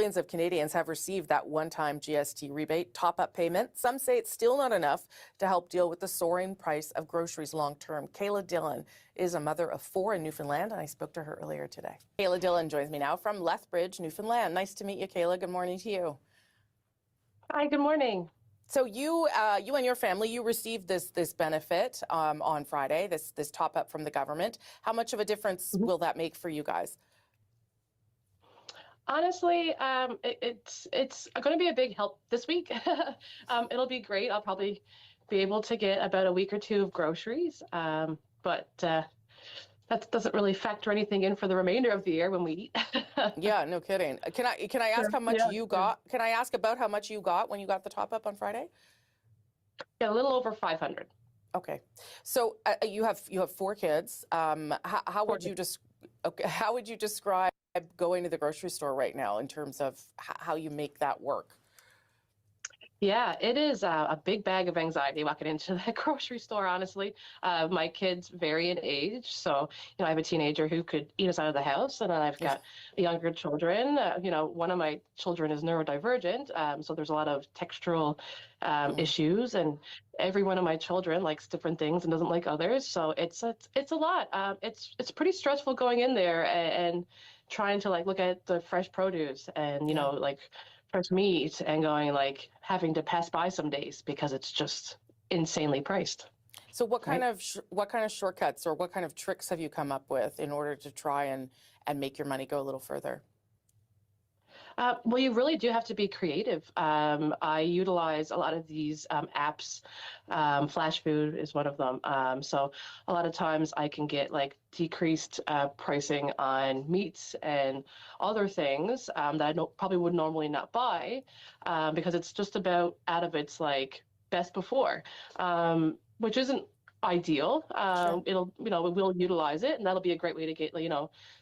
Millions of Canadians have received that one-time GST rebate top-up payment. Some say it's still not enough to help deal with the soaring price of groceries long-term. Kayla Dillon is a mother of 4 in Newfoundland, and I spoke to her earlier today. Kayla Dillon joins me now from Lethbridge, Newfoundland. Nice to meet you, Kayla. Good morning to you. Hi, good morning. So you and your family, you received this benefit on Friday, this top-up from the government. How much of a difference will that make for you guys? Honestly, it's going to be a big help this week. It'll be great. I'll probably be able to get about a week or 2 of groceries, but that doesn't really factor anything in for the remainder of the year when we eat. Yeah, no kidding. Can I ask how much you got? Can I ask about how much you got when you got the top up on Friday? Yeah, a little over 500. Okay, so you have 4 kids. How would you how would you describe going to the grocery store right now in terms of how you make that work? Yeah, it is a big bag of anxiety walking into the grocery store, honestly. My kids vary in age. So, I have a teenager who could eat us out of the house, and then I've got younger children. One of my children is neurodivergent, so there's a lot of textural issues, and every one of my children likes different things and doesn't like others. So it's a lot. It's pretty stressful going in there and trying to look at the fresh produce and, fresh meat and going having to pass by some days because it's just insanely priced. So what kind of shortcuts or what kind of tricks have you come up with in order to try and make your money go a little further? Well, you really do have to be creative. I utilize a lot of these apps. Flash Food is one of them. So a lot of times I can get decreased pricing on meats and other things that I probably would normally not buy because it's just about out of its best before, which isn't ideal. Sure. We'll utilize it, and that'll be a great way to get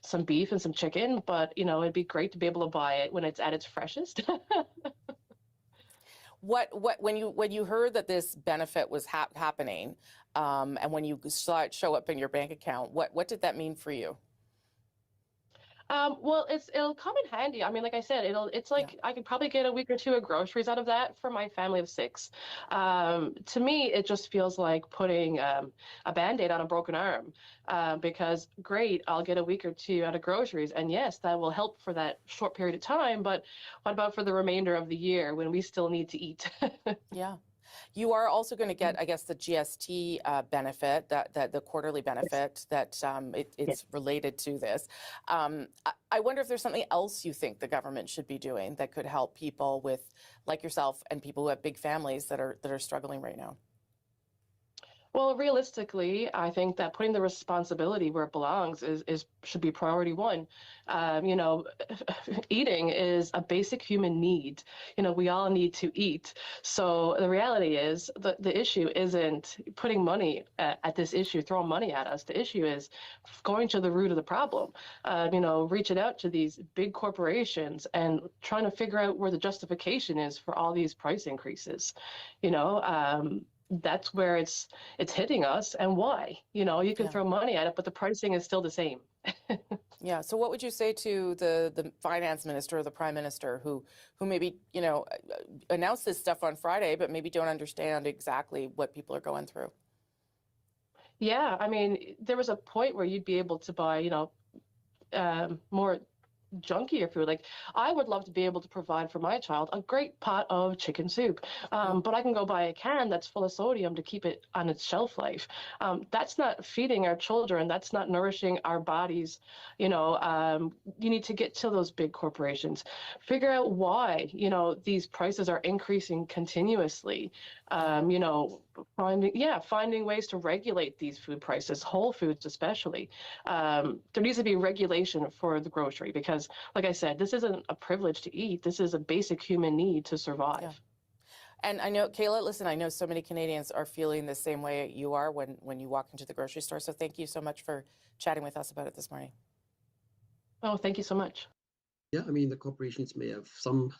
some beef and some chicken, but it'd be great to be able to buy it when it's at its freshest. When you heard that this benefit was happening, and when you saw it show up in your bank account, what did that mean for you? Well, it'll come in handy. I mean, like I said, I could probably get a week or 2 of groceries out of that for my family of 6. To me, it just feels like putting a Band-Aid on a broken arm, because great, I'll get a week or 2 out of groceries, and yes, that will help for that short period of time. But what about for the remainder of the year when we still need to eat? Yeah. You are also going to get, I guess, the GST benefit, that the quarterly benefit that it's related to this. I wonder if there's something else you think the government should be doing that could help people like yourself and people who have big families that are struggling right now. Well, realistically, I think that putting the responsibility where it belongs should be priority 1. Eating is a basic human need. We all need to eat. So the reality is the issue isn't putting money at this issue, throwing money at us. The issue is going to the root of the problem. Reaching out to these big corporations and trying to figure out where the justification is for all these price increases. That's where it's hitting us, and why. You can throw money at it, but the pricing is still the same. Yeah. So what would you say to the finance minister or the prime minister who maybe, announced this stuff on Friday, but maybe don't understand exactly what people are going through? Yeah. I mean, there was a point where you'd be able to buy, more junkier food. I would love to be able to provide for my child a great pot of chicken soup, but I can go buy a can that's full of sodium to keep it on its shelf life. That's not feeding our children. That's not nourishing our bodies. You need to get to those big corporations, figure out why these prices are increasing continuously. Finding ways to regulate these food prices, whole foods especially. There needs to be regulation for the grocery because, like I said, this isn't a privilege to eat. This is a basic human need to survive. Yeah. And I know, Kayla, listen, I know so many Canadians are feeling the same way you are when you walk into the grocery store. So thank you so much for chatting with us about it this morning. Oh, thank you so much. Yeah, I mean, the corporations may have some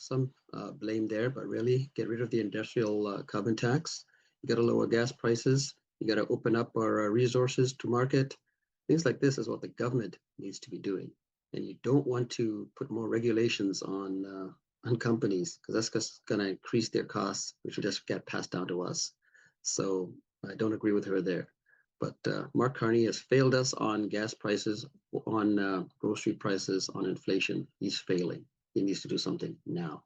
blame there, but really get rid of the industrial carbon tax. You got to lower gas prices. You got to open up our resources to market. Things like this is what the government needs to be doing. and you don't want to put more regulations on companies, because that's just going to increase their costs, which will just get passed down to us. So I don't agree with her there. But Mark Carney has failed us on gas prices, on grocery prices, on inflation. He's failing. He needs to do something now.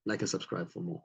Like and subscribe for more.